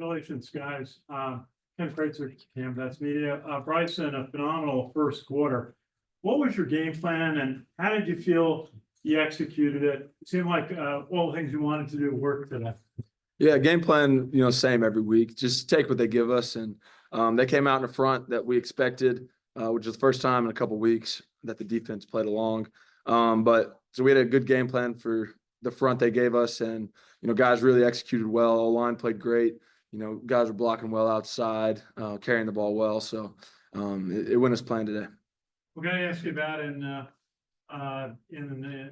Congratulations, guys. Ken Kreitzer, Cam, that's media. Bryson, a phenomenal first quarter. What was your game plan and how did you feel you executed it? It seemed like all the things you wanted to do worked today. Yeah, game plan, same every week. Just take what they give us. And they came out in the front that we expected, which is the first time in a couple of weeks that the defense played along. So we had a good game plan for the front they gave us. And, guys really executed well. O-line played great. Guys were blocking well outside, carrying the ball well. So it went as planned today. We're going to ask you about in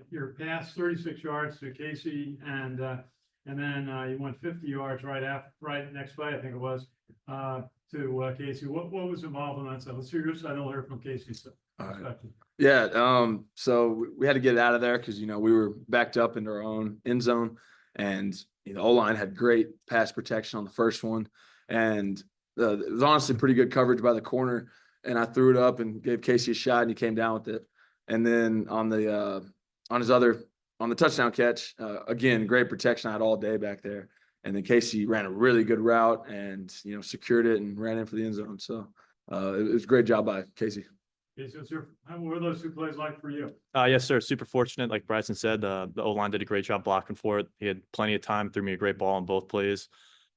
your pass 36 yards to Casey and then you went 50 yards right next play, I think it was, to Casey. What was involved in that side? Let's hear your side. I'll hear from Casey's perspective. Yeah. So we had to get out of there because, we were backed up into our own end zone and, O-line had great pass protection on the first one. And it was honestly pretty good coverage by the corner. And I threw it up and gave Casey a shot and he came down with it. And then on the touchdown catch, again, great protection I had all day back there. And then Casey ran a really good route and, secured it and ran in for the end zone. So it was a great job by Casey. What were those two plays like for you? Yes, sir. Super fortunate. Like Bryson said, the O-line did a great job blocking for it. He had plenty of time, threw me a great ball on both plays.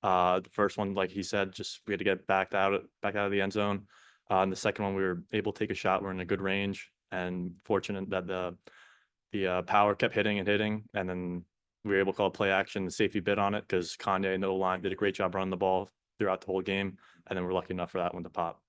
The first one, like he said, just we had to get back out of the end zone. And the second one, we were able to take a shot. We're in a good range and fortunate that the power kept hitting, and then we were able to call play action. The safety bid on it because Kanye and the O-line did a great job running the ball throughout the whole game, and then we're lucky enough for that one to pop.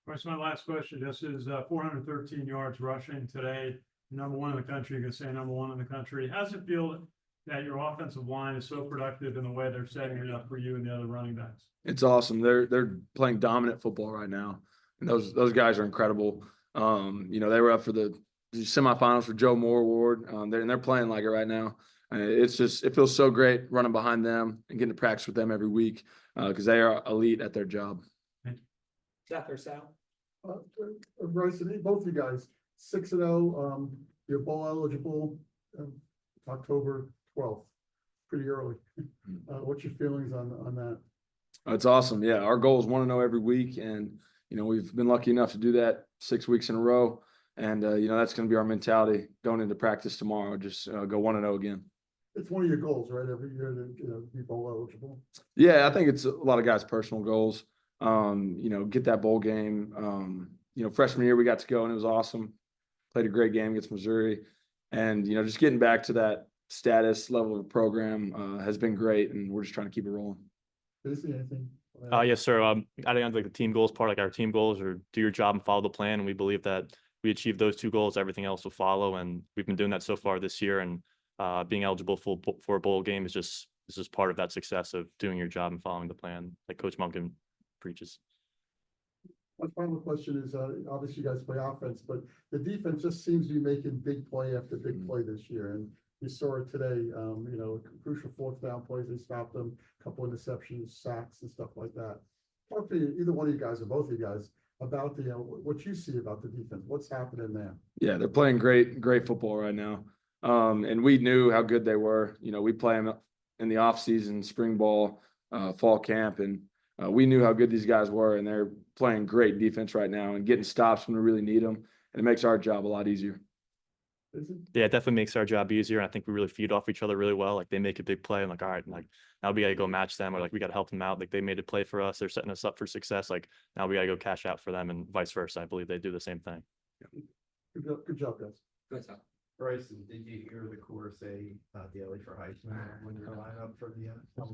All right, so my last question. This is 413 yards rushing today. Number one in the country. You can say number one in the country. How does it feel that your offensive line is so productive in the way they're setting it up for you and the other running backs? It's awesome. They're playing dominant football right now, and those guys are incredible. They were up for the semifinals for Joe Moore Award. They're playing like it right now. It feels so great running behind them and getting to practice with them every week because they are elite at their job. Seth or Sal? Bryson, both of you guys, 6-0, you're bowl eligible October 12th, pretty early. What's your feelings on that? It's awesome. Yeah, our goal is 1-0 every week, and we've been lucky enough to do that 6 weeks in a row. And that's going to be our mentality going into practice tomorrow. Just go 1-0 again. It's one of your goals, right? Every year to be bowl eligible. Yeah, I think it's a lot of guys' personal goals. Get that bowl game. Freshman year we got to go and it was awesome. Played a great game against Missouri, and just getting back to that status level of the program has been great, and we're just trying to keep it rolling. Is there anything? Yes, sir. I think like the team goals part, like our team goals are do your job and follow the plan, and we believe that we achieve those two goals, everything else will follow, and we've been doing that so far this year. And being eligible for a bowl game is just part of that success of doing your job and following the plan, like Coach Monken preaches. My final question is, obviously you guys play offense, but the defense just seems to be making big play after big play this year. And you saw it today, crucial fourth down plays, they stopped them, a couple interceptions, sacks and stuff like that. Talk to either one of you guys or both of you guys about what you see about the defense. What's happening there? Yeah, they're playing great football right now. And we knew how good they were. We play them in the off season, spring ball, fall camp, and we knew how good these guys were, and they're playing great defense right now and getting stops when we really need them. And it makes our job a lot easier. Yeah, it definitely makes our job easier. And I think we really feed off each other really well. Like they make a big play. I'm like, all right, like now we got to go match them, or like we got to help them out. Like they made a play for us. They're setting us up for success. Like now we got to go cash out for them, and vice versa. I believe they do the same thing. Good job, guys. Good job. Bryson, did you hear the corps say daily for Heisman when you were lined up for the alma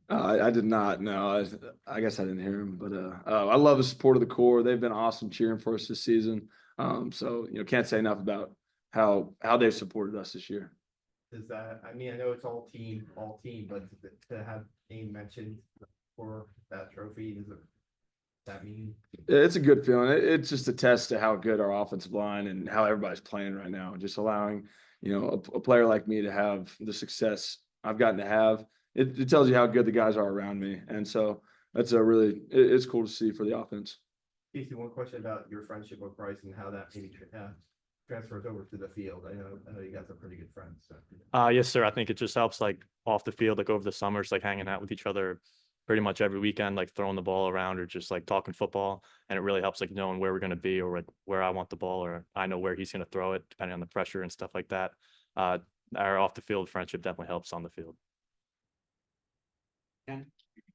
mater? I did not. No, I guess I didn't hear him. But I love the support of the corps. They've been awesome cheering for us this season. So can't say enough about how they've supported us this year. Is that? I mean, I know it's all team, but to have name mentioned for that trophy, does that mean? It's a good feeling. It's just a test to how good our offensive line and how everybody's playing right now. Just allowing, a player like me to have the success I've gotten to have. It tells you how good the guys are around me. And so that's it's cool to see for the offense. Casey, one question about your friendship with Bryson, how that maybe transfers over to the field. I know you guys are pretty good friends. So. Yes, sir. I think it just helps like off the field, like over the summers, like hanging out with each other. pretty much every weekend, like throwing the ball around or just like talking football. And it really helps like knowing where we're going to be or like where I want the ball or I know where he's going to throw it depending on the pressure and stuff like that. Our off the field friendship definitely helps on the field.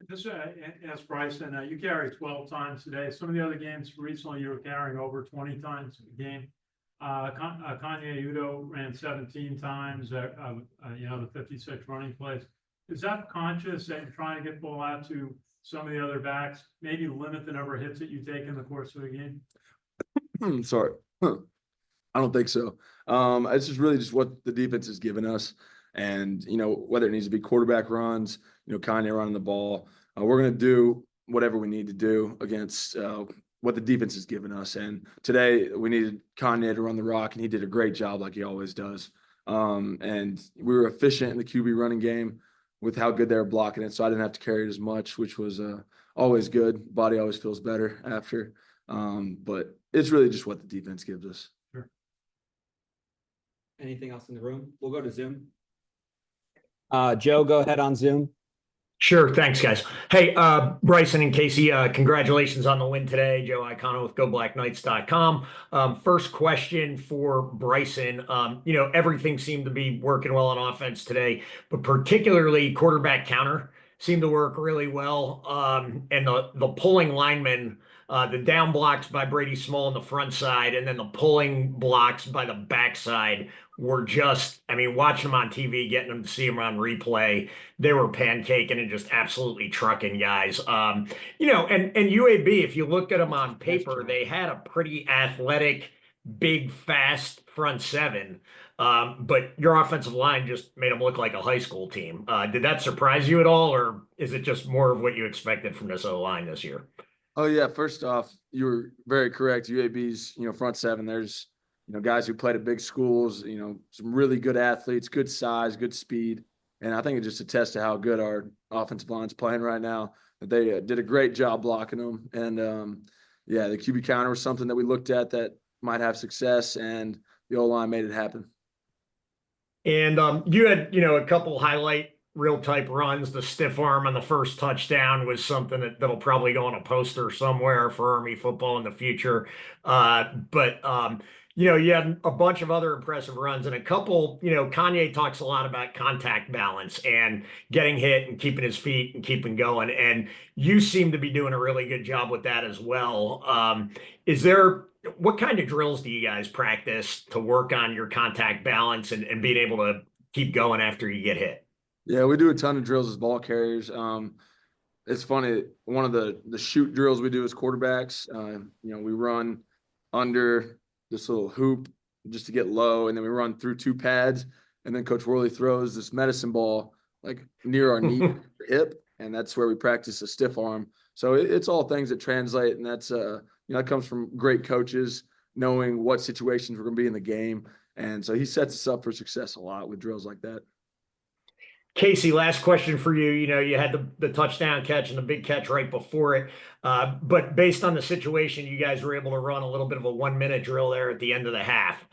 Just ask Bryson, you carry 12 times today. Some of the other games recently you were carrying over 20 times a game. Kanye Udo ran 17 times, you know, the 56 running plays. Is that conscious that you're trying to get ball out to some of the other backs, maybe limit the number of hits that you take in the course of the game? Sorry. I don't think so. It's just really just what the defense has given us. And, you know, whether it needs to be quarterback runs, you know, Kanye running the ball, we're going to do whatever we need to do against what the defense has given us. And today we needed Kanye to run the rock, and he did a great job like he always does. And we were efficient in the QB running game with how good they were blocking it. So I didn't have to carry it as much, which was always good. Body always feels better after. But it's really just what the defense gives us. Anything else in the room? We'll go to Zoom. Joe, go ahead on Zoom. Sure. Thanks, guys. Hey, Bryson and Casey, congratulations on the win today. Joe Icono with GoBlackKnights.com. First question for Bryson. You know, everything seemed to be working well on offense today, but particularly quarterback counter seemed to work really well. And the pulling linemen, the down blocks by Brady Small on the front side, and then the pulling blocks by the backside were just, I mean, watching them on TV, getting them to see them on replay, they were pancaking and just absolutely trucking guys. You know, and UAB, if you look at them on paper, they had a pretty athletic, big, fast front seven. But your offensive line just made them look like a high school team. Did that surprise you at all, or is it just more of what you expected from this O-line this year? Oh yeah, first off, you were very correct. UAB's, you know, front seven, there's, you know, guys who played at big schools, you know, some really good athletes, good size, good speed. And I think it just attests to how good our offensive line's playing right now, that they did a great job blocking them. And yeah, the QB counter was something that we looked at that might have success, and the O-line made it happen. And you had, you know, a couple highlight real type runs. The stiff arm on the first touchdown was something that'll probably go on a poster somewhere for Army football in the future. You know, you had a bunch of other impressive runs and a couple, you know, Kanye talks a lot about contact balance and getting hit and keeping his feet and keeping going. And you seem to be doing a really good job with that as well. What kind of drills do you guys practice to work on your contact balance and being able to keep going after you get hit? Yeah, we do a ton of drills as ball carriers. It's funny. One of the shoot drills we do as quarterbacks, you know, we run under this little hoop just to get low, and then we run through two pads, and then Coach Worley throws this medicine ball like near our knee hip, and that's where we practice a stiff arm. So it's all things that translate, and that's you know, that comes from great coaches knowing what situations we're going to be in the game, and so he sets us up for success a lot with drills like that. Casey, last question for you. You know, you had the touchdown catch and the big catch right before it. But based on the situation, you guys were able to run a little bit of a 1 minute drill there at the end of the half.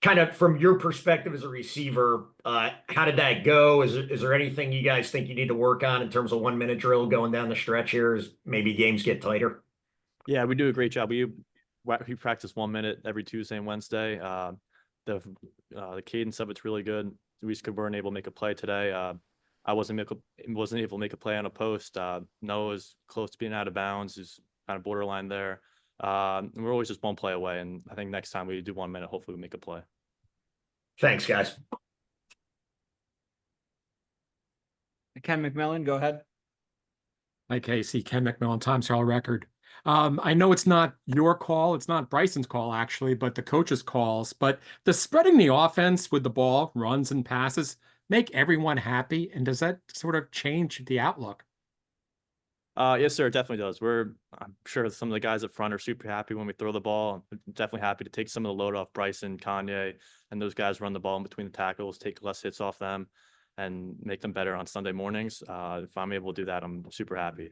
Kind of from your perspective as a receiver, how did that go? Is there anything you guys think you need to work on in terms of 1 minute drill going down the stretch here as maybe games get tighter? Yeah, we do a great job. We practice 1 minute every Tuesday and Wednesday. The cadence of it's really good. We just weren't able to make a play today. I wasn't able to make a play on a post. Noah was close to being out of bounds. He's kind of borderline there. And we're always just one play away. And I think next time we do 1 minute, hopefully we make a play. Thanks, guys. Ken McMillan, go ahead. Hi, Casey. Ken McMillan, Times Herald Record. I know it's not your call. It's not Bryson's call, actually, but the coach's calls. But does spreading the offense with the ball, runs and passes, make everyone happy? And does that sort of change the outlook? Yes, sir. It definitely does. I'm sure some of the guys up front are super happy when we throw the ball. I'm definitely happy to take some of the load off Bryson, Kanye, and those guys run the ball in between the tackles, take less hits off them, and make them better on Sunday mornings. If I'm able to do that, I'm super happy.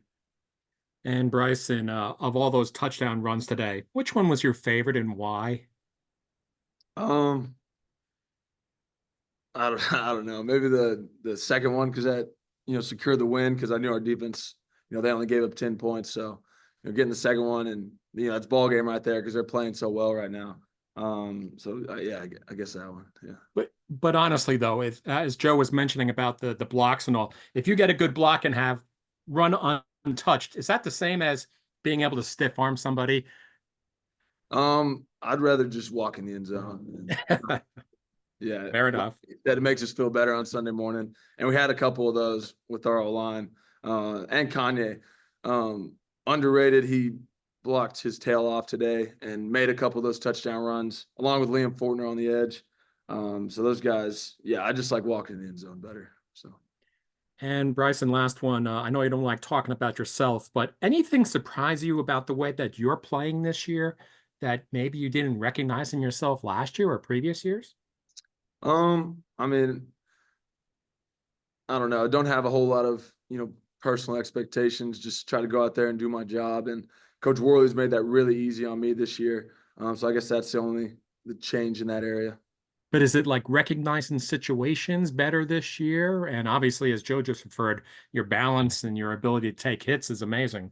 And Bryson, of all those touchdown runs today, which one was your favorite and why? I don't know. Maybe the second one, because that, you know, secured the win, because I knew our defense they only gave up 10 points. So, getting the second one and, it's ball game right there because they're playing so well right now. Yeah, I guess that one. Yeah. But honestly though, as Joe was mentioning about the blocks and all, if you get a good block and have run untouched, is that the same as being able to stiff arm somebody? I'd rather just walk in the end zone. Yeah. Fair enough. That makes us feel better on Sunday morning. And we had a couple of those with our O-line. And Kanye. Underrated. He blocked his tail off today and made a couple of those touchdown runs along with Liam Fortner on the edge. So those guys, yeah, I just like walking in the end zone better. So. And Bryson, last one. I know you don't like talking about yourself, but anything surprise you about the way that you're playing this year that maybe you didn't recognize in yourself last year or previous years? I mean, I don't know. I don't have a whole lot of, personal expectations. Just try to go out there and do my job. And Coach Worley's made that really easy on me this year. So I guess that's the change in that area. But is it like recognizing situations better this year? And obviously, as Joe just referred, your balance and your ability to take hits is amazing.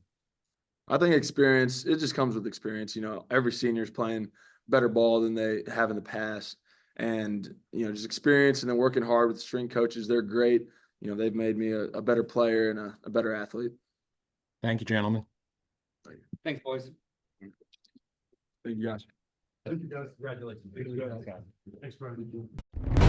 I think experience, it just comes with experience. Every senior's playing better ball than they have in the past. And, just experience and then working hard with the string coaches. They're great. They've made me a better player and a better athlete. Thank you, gentlemen. Thanks, boys. Thank you, guys. Thank you, guys. Congratulations. Thanks, Brian.